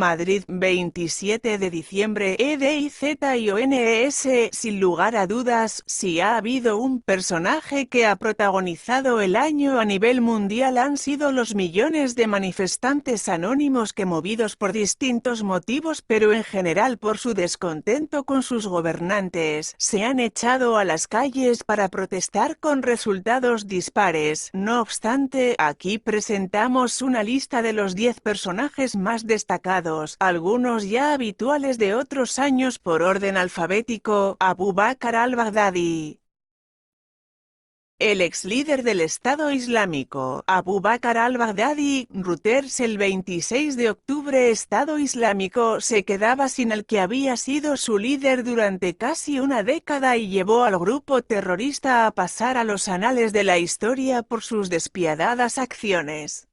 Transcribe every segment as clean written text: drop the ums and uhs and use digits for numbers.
Madrid, 27 de diciembre, EDIZIONES. Sin lugar a dudas, si ha habido un personaje que ha protagonizado el año a nivel mundial han sido los millones de manifestantes anónimos que, movidos por distintos motivos pero en general por su descontento con sus gobernantes, se han echado a las calles para protestar con resultados dispares. No obstante, aquí presentamos una lista de los 10 personajes más destacados, algunos ya habituales de otros años por orden alfabético. Abu Bakr al-Baghdadi. El ex líder del Estado Islámico, Abu Bakr al-Baghdadi, Reuters. El 26 de octubre, Estado Islámico se quedaba sin el que había sido su líder durante casi una década y llevó al grupo terrorista a pasar a los anales de la historia por sus despiadadas acciones.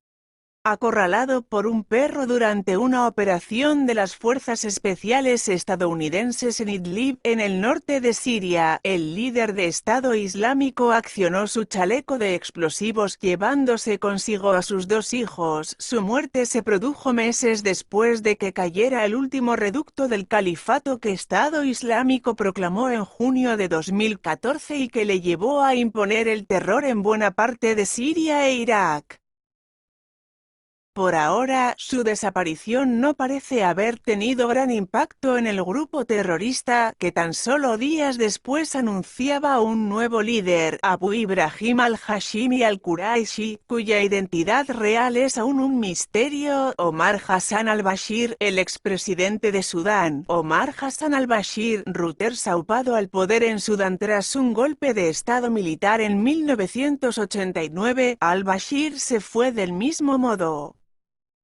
Acorralado por un perro durante una operación de las fuerzas especiales estadounidenses en Idlib, en el norte de Siria, el líder de Estado Islámico accionó su chaleco de explosivos llevándose consigo a sus 2 hijos. Su muerte se produjo meses después de que cayera el último reducto del califato que Estado Islámico proclamó en junio de 2014 y que le llevó a imponer el terror en buena parte de Siria e Irak. Por ahora, su desaparición no parece haber tenido gran impacto en el grupo terrorista, que tan solo días después anunciaba un nuevo líder, Abu Ibrahim al-Hashimi al-Quraishi, cuya identidad real es aún un misterio. Omar Hassan al-Bashir, el expresidente de Sudán. Omar Hassan al-Bashir, Reuters. Aupado al poder en Sudán tras un golpe de estado militar en 1989, al-Bashir se fue del mismo modo.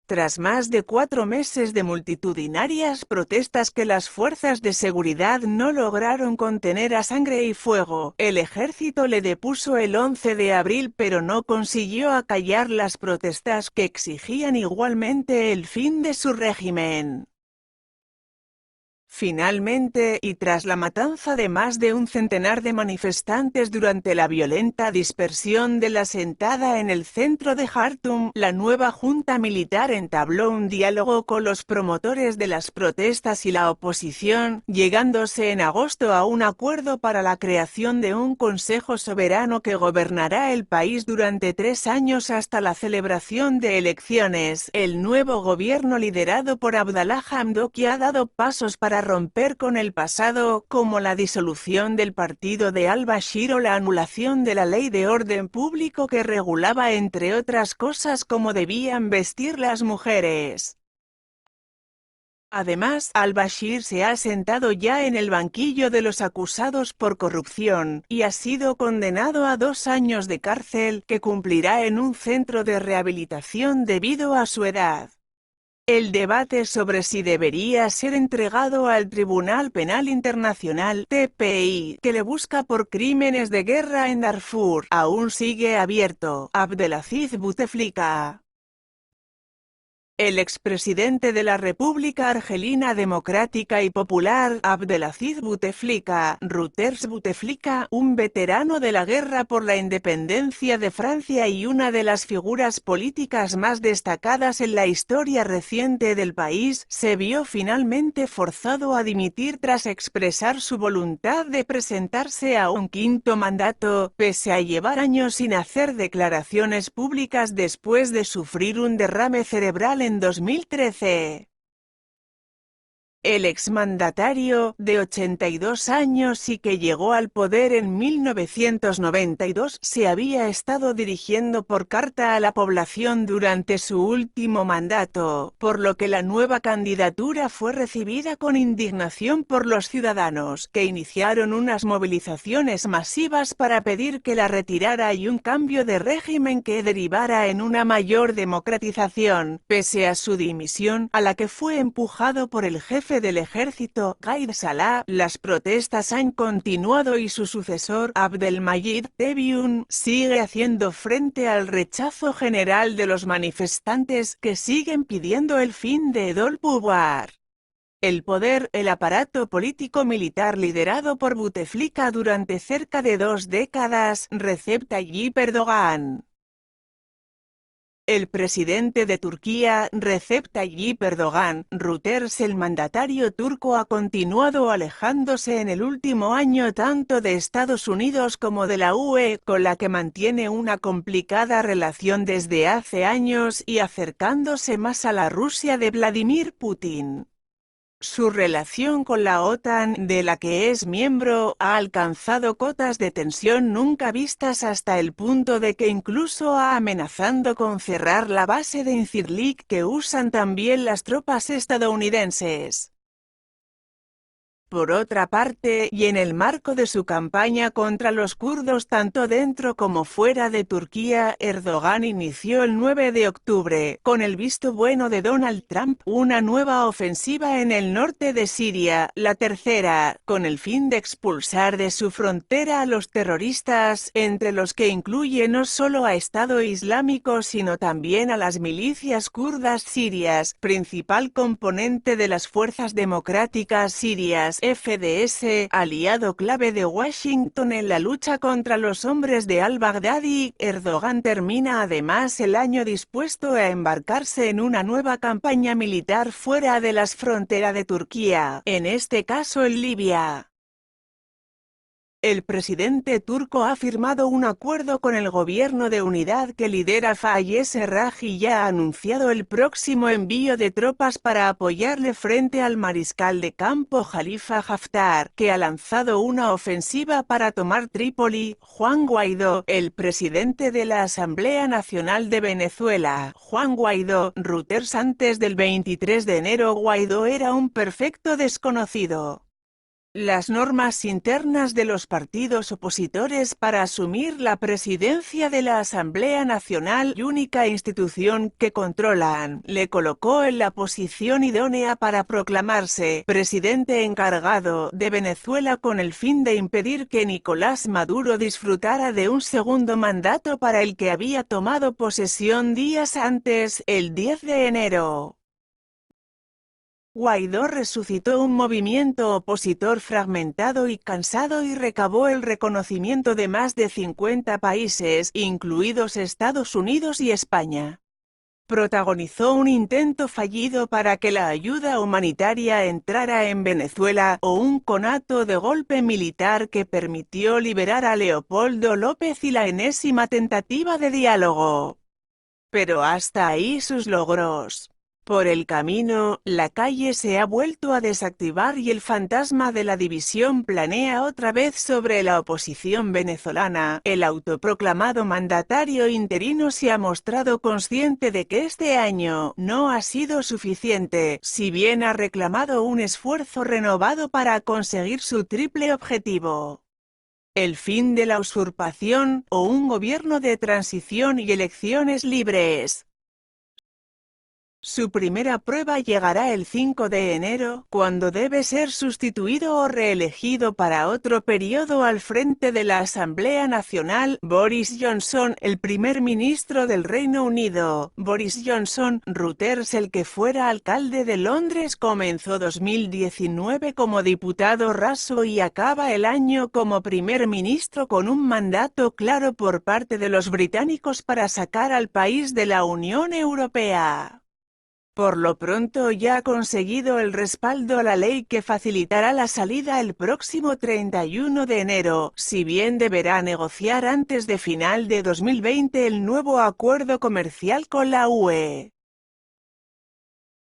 Tras más de 4 meses de multitudinarias protestas que las fuerzas de seguridad no lograron contener a sangre y fuego, el ejército le depuso el 11 de abril pero no consiguió acallar las protestas que exigían igualmente el fin de su régimen. Finalmente, y tras la matanza de más de un centenar de manifestantes durante la violenta dispersión de la sentada en el centro de Jartum, la nueva junta militar entabló un diálogo con los promotores de las protestas y la oposición, llegándose en agosto a un acuerdo para la creación de un consejo soberano que gobernará el país durante 3 años hasta la celebración de elecciones. El nuevo gobierno liderado por Abdallah Hamdok ha dado pasos para romper con el pasado, como la disolución del partido de al-Bashir o la anulación de la ley de orden público que regulaba entre otras cosas cómo debían vestir las mujeres. Además, al-Bashir se ha sentado ya en el banquillo de los acusados por corrupción, y ha sido condenado a 2 años de cárcel, que cumplirá en un centro de rehabilitación debido a su edad. El debate sobre si debería ser entregado al Tribunal Penal Internacional (TPI), que le busca por crímenes de guerra en Darfur, aún sigue abierto. Abdelaziz Bouteflika. El expresidente de la República Argelina Democrática y Popular, Abdelaziz Bouteflika, Reuters. Bouteflika, un veterano de la guerra por la independencia de Francia y una de las figuras políticas más destacadas en la historia reciente del país, se vio finalmente forzado a dimitir tras expresar su voluntad de presentarse a un 5º mandato, pese a llevar años sin hacer declaraciones públicas después de sufrir un derrame cerebral en 2013. El exmandatario, de 82 años y que llegó al poder en 1992, se había estado dirigiendo por carta a la población durante su último mandato, por lo que la nueva candidatura fue recibida con indignación por los ciudadanos, que iniciaron unas movilizaciones masivas para pedir que la retirara y un cambio de régimen que derivara en una mayor democratización, pese a su dimisión, a la que fue empujado por el jefe del ejército, Gaid Salah. Las protestas han continuado y su sucesor, Abdelmajid Tebboune, sigue haciendo frente al rechazo general de los manifestantes que siguen pidiendo el fin de Edol Pouvoir. El poder, el aparato político-militar liderado por Bouteflika durante cerca de 2 décadas, Recep Tayyip Erdogan. El presidente de Turquía, Recep Tayyip Erdoğan, Reuters. El mandatario turco ha continuado alejándose en el último año tanto de Estados Unidos como de la UE, con la que mantiene una complicada relación desde hace años, y acercándose más a la Rusia de Vladimir Putin. Su relación con la OTAN, de la que es miembro, ha alcanzado cotas de tensión nunca vistas hasta el punto de que incluso ha amenazado con cerrar la base de Incirlik que usan también las tropas estadounidenses. Por otra parte, y en el marco de su campaña contra los kurdos tanto dentro como fuera de Turquía, Erdogan inició el 9 de octubre, con el visto bueno de Donald Trump, una nueva ofensiva en el norte de Siria, la tercera, con el fin de expulsar de su frontera a los terroristas, entre los que incluye no solo a Estado Islámico sino también a las milicias kurdas sirias, principal componente de las fuerzas democráticas sirias, FDS, aliado clave de Washington en la lucha contra los hombres de al-Baghdadi. Erdogan termina además el año dispuesto a embarcarse en una nueva campaña militar fuera de las fronteras de Turquía, en este caso en Libia. El presidente turco ha firmado un acuerdo con el gobierno de unidad que lidera Fayez Sarraj y ya ha anunciado el próximo envío de tropas para apoyarle frente al mariscal de campo Khalifa Haftar, que ha lanzado una ofensiva para tomar Trípoli. Juan Guaidó, el presidente de la Asamblea Nacional de Venezuela. Juan Guaidó, Reuters. Antes del 23 de enero Guaidó era un perfecto desconocido. Las normas internas de los partidos opositores para asumir la presidencia de la Asamblea Nacional, única institución que controlan, le colocó en la posición idónea para proclamarse presidente encargado de Venezuela con el fin de impedir que Nicolás Maduro disfrutara de un segundo mandato para el que había tomado posesión días antes, el 10 de enero. Guaidó resucitó un movimiento opositor fragmentado y cansado y recabó el reconocimiento de más de 50 países, incluidos Estados Unidos y España. Protagonizó un intento fallido para que la ayuda humanitaria entrara en Venezuela, o un conato de golpe militar que permitió liberar a Leopoldo López y la enésima tentativa de diálogo. Pero hasta ahí sus logros. Por el camino, la calle se ha vuelto a desactivar y el fantasma de la división planea otra vez sobre la oposición venezolana. El autoproclamado mandatario interino se ha mostrado consciente de que este año no ha sido suficiente, si bien ha reclamado un esfuerzo renovado para conseguir su triple objetivo: el fin de la usurpación, o un gobierno de transición y elecciones libres. Su primera prueba llegará el 5 de enero, cuando debe ser sustituido o reelegido para otro periodo al frente de la Asamblea Nacional, Boris Johnson, el primer ministro del Reino Unido. Boris Johnson, Reuters. El que fuera alcalde de Londres comenzó 2019 como diputado raso y acaba el año como primer ministro con un mandato claro por parte de los británicos para sacar al país de la Unión Europea. Por lo pronto ya ha conseguido el respaldo a la ley que facilitará la salida el próximo 31 de enero, si bien deberá negociar antes de final de 2020 el nuevo acuerdo comercial con la UE.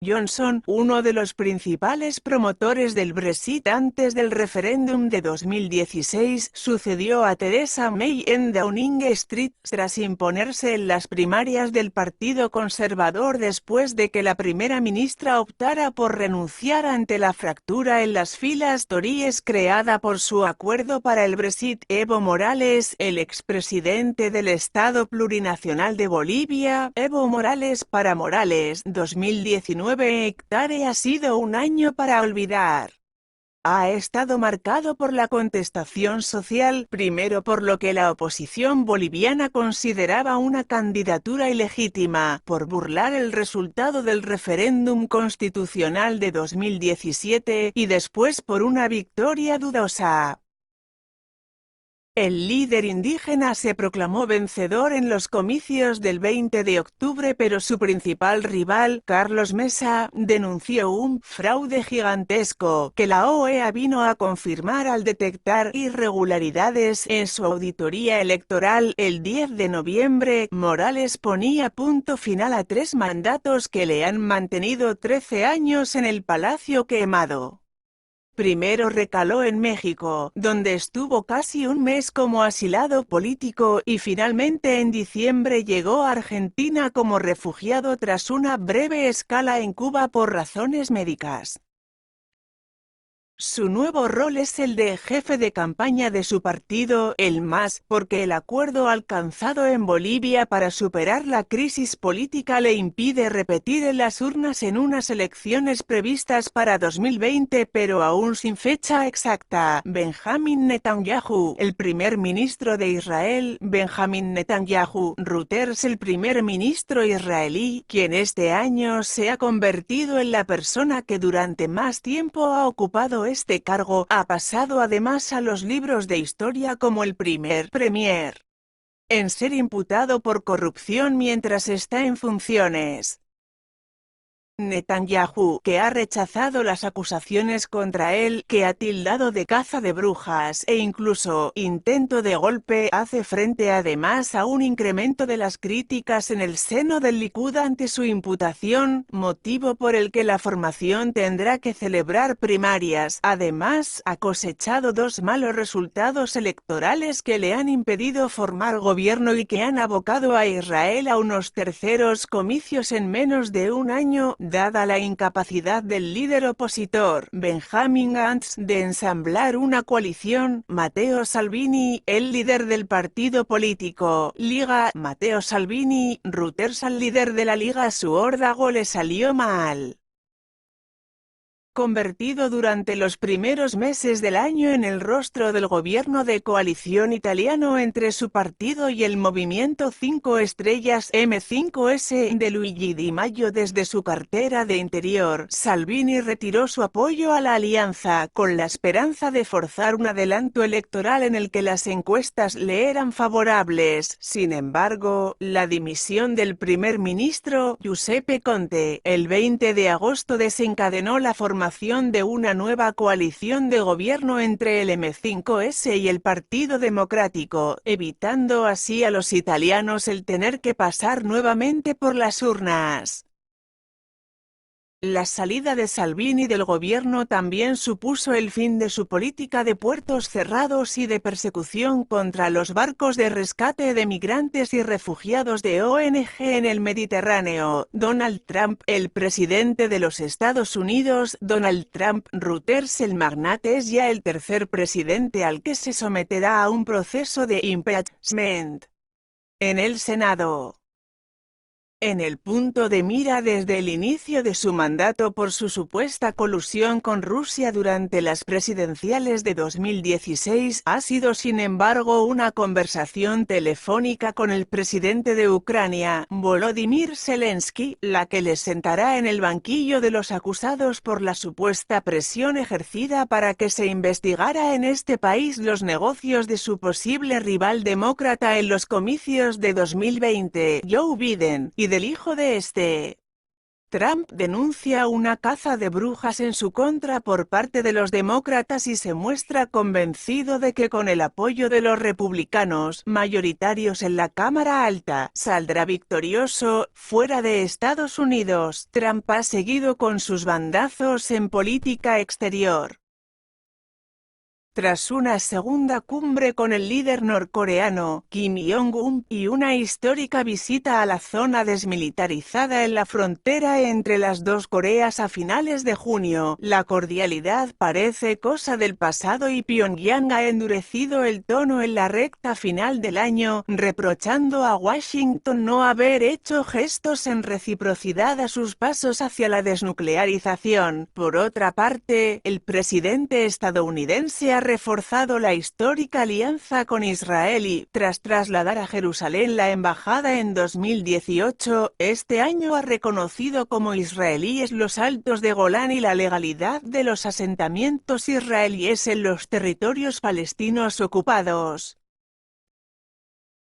Johnson, uno de los principales promotores del Brexit antes del referéndum de 2016, sucedió a Theresa May en Downing Street, tras imponerse en las primarias del Partido Conservador después de que la primera ministra optara por renunciar ante la fractura en las filas tories creada por su acuerdo para el Brexit. Evo Morales, el expresidente del Estado Plurinacional de Bolivia, Evo Morales para Morales, 2019. Hectare ha sido un año para olvidar. Ha estado marcado por la contestación social, primero por lo que la oposición boliviana consideraba una candidatura ilegítima, por burlar el resultado del referéndum constitucional de 2017, y después por una victoria dudosa. El líder indígena se proclamó vencedor en los comicios del 20 de octubre, pero su principal rival, Carlos Mesa, denunció un fraude gigantesco que la OEA vino a confirmar al detectar irregularidades en su auditoría electoral. El 10 de noviembre, Morales ponía punto final a 3 mandatos que le han mantenido 13 años en el Palacio Quemado. Primero recaló en México, donde estuvo casi un mes como asilado político, y finalmente en diciembre llegó a Argentina como refugiado tras una breve escala en Cuba por razones médicas. Su nuevo rol es el de jefe de campaña de su partido, el MAS, porque el acuerdo alcanzado en Bolivia para superar la crisis política le impide repetir en las urnas en unas elecciones previstas para 2020, pero aún sin fecha exacta. Benjamin Netanyahu, el primer ministro de Israel, Benjamin Netanyahu, Reuters, el primer ministro israelí, quien este año se ha convertido en la persona que durante más tiempo ha ocupado este cargo, ha pasado además a los libros de historia como el primer premier en ser imputado por corrupción mientras está en funciones. Netanyahu, que ha rechazado las acusaciones contra él, que ha tildado de caza de brujas e incluso intento de golpe, hace frente además a un incremento de las críticas en el seno del Likud ante su imputación, motivo por el que la formación tendrá que celebrar primarias. Además, ha cosechado 2 malos resultados electorales que le han impedido formar gobierno y que han abocado a Israel a unos terceros comicios en menos de un año, dada la incapacidad del líder opositor, Benjamin Gantz, de ensamblar una coalición. Matteo Salvini, el líder del partido político Liga, Matteo Salvini, Reuters, al líder de la Liga, su órdago le salió mal. Convertido durante los primeros meses del año en el rostro del gobierno de coalición italiano entre su partido y el Movimiento 5 Estrellas M5S de Luigi Di Maio desde su cartera de Interior, Salvini retiró su apoyo a la alianza, con la esperanza de forzar un adelanto electoral en el que las encuestas le eran favorables. Sin embargo, la dimisión del primer ministro, Giuseppe Conte, el 20 de agosto desencadenó la formación de una nueva coalición de gobierno entre el M5S y el Partido Democrático, evitando así a los italianos el tener que pasar nuevamente por las urnas. La salida de Salvini del gobierno también supuso el fin de su política de puertos cerrados y de persecución contra los barcos de rescate de migrantes y refugiados de ONG en el Mediterráneo. Donald Trump, el presidente de los Estados Unidos, Donald Trump, Reuters, el magnate es ya el tercer presidente al que se someterá a un proceso de impeachment en el Senado. En el punto de mira desde el inicio de su mandato por su supuesta colusión con Rusia durante las presidenciales de 2016, ha sido sin embargo una conversación telefónica con el presidente de Ucrania, Volodymyr Zelensky, la que le sentará en el banquillo de los acusados por la supuesta presión ejercida para que se investigara en este país los negocios de su posible rival demócrata en los comicios de 2020, Joe Biden, y del hijo de este. Trump denuncia una caza de brujas en su contra por parte de los demócratas y se muestra convencido de que con el apoyo de los republicanos, mayoritarios en la Cámara Alta, saldrá victorioso. Fuera de Estados Unidos, Trump ha seguido con sus bandazos en política exterior. Tras una segunda cumbre con el líder norcoreano, Kim Jong-un, y una histórica visita a la zona desmilitarizada en la frontera entre las dos Coreas a finales de junio, la cordialidad parece cosa del pasado y Pyongyang ha endurecido el tono en la recta final del año, reprochando a Washington no haber hecho gestos en reciprocidad a sus pasos hacia la desnuclearización. Por otra parte, el presidente estadounidense ha reforzado la histórica alianza con Israel y, tras trasladar a Jerusalén la embajada en 2018, este año ha reconocido como israelíes los Altos de Golán y la legalidad de los asentamientos israelíes en los territorios palestinos ocupados.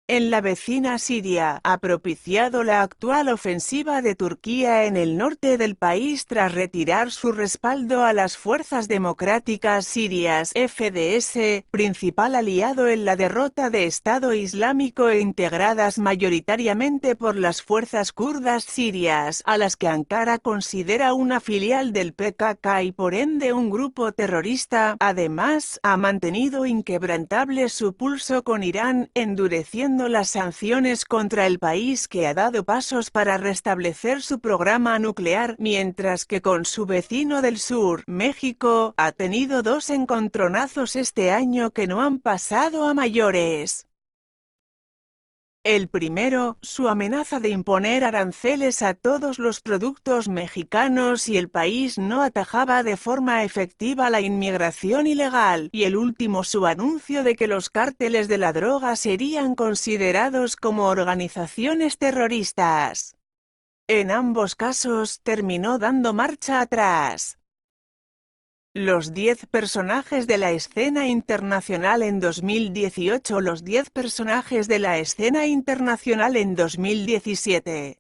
en la vecina Siria, ha propiciado la actual ofensiva de Turquía en el norte del país tras retirar su respaldo a las Fuerzas Democráticas Sirias (FDS), principal aliado en la derrota de Estado Islámico e integradas mayoritariamente por las fuerzas kurdas sirias, a las que Ankara considera una filial del PKK y por ende un grupo terrorista. Además, ha mantenido inquebrantable su pulso con Irán, endureciendo las sanciones contra el país, que ha dado pasos para restablecer su programa nuclear, mientras que con su vecino del sur, México, ha tenido dos encontronazos este año que no han pasado a mayores. El primero, su amenaza de imponer aranceles a todos los productos mexicanos si el país no atajaba de forma efectiva la inmigración ilegal, y el último, su anuncio de que los cárteles de la droga serían considerados como organizaciones terroristas. En ambos casos, terminó dando marcha atrás. Los 10 personajes de la escena internacional en 2018. Los 10 personajes de la escena internacional en 2017.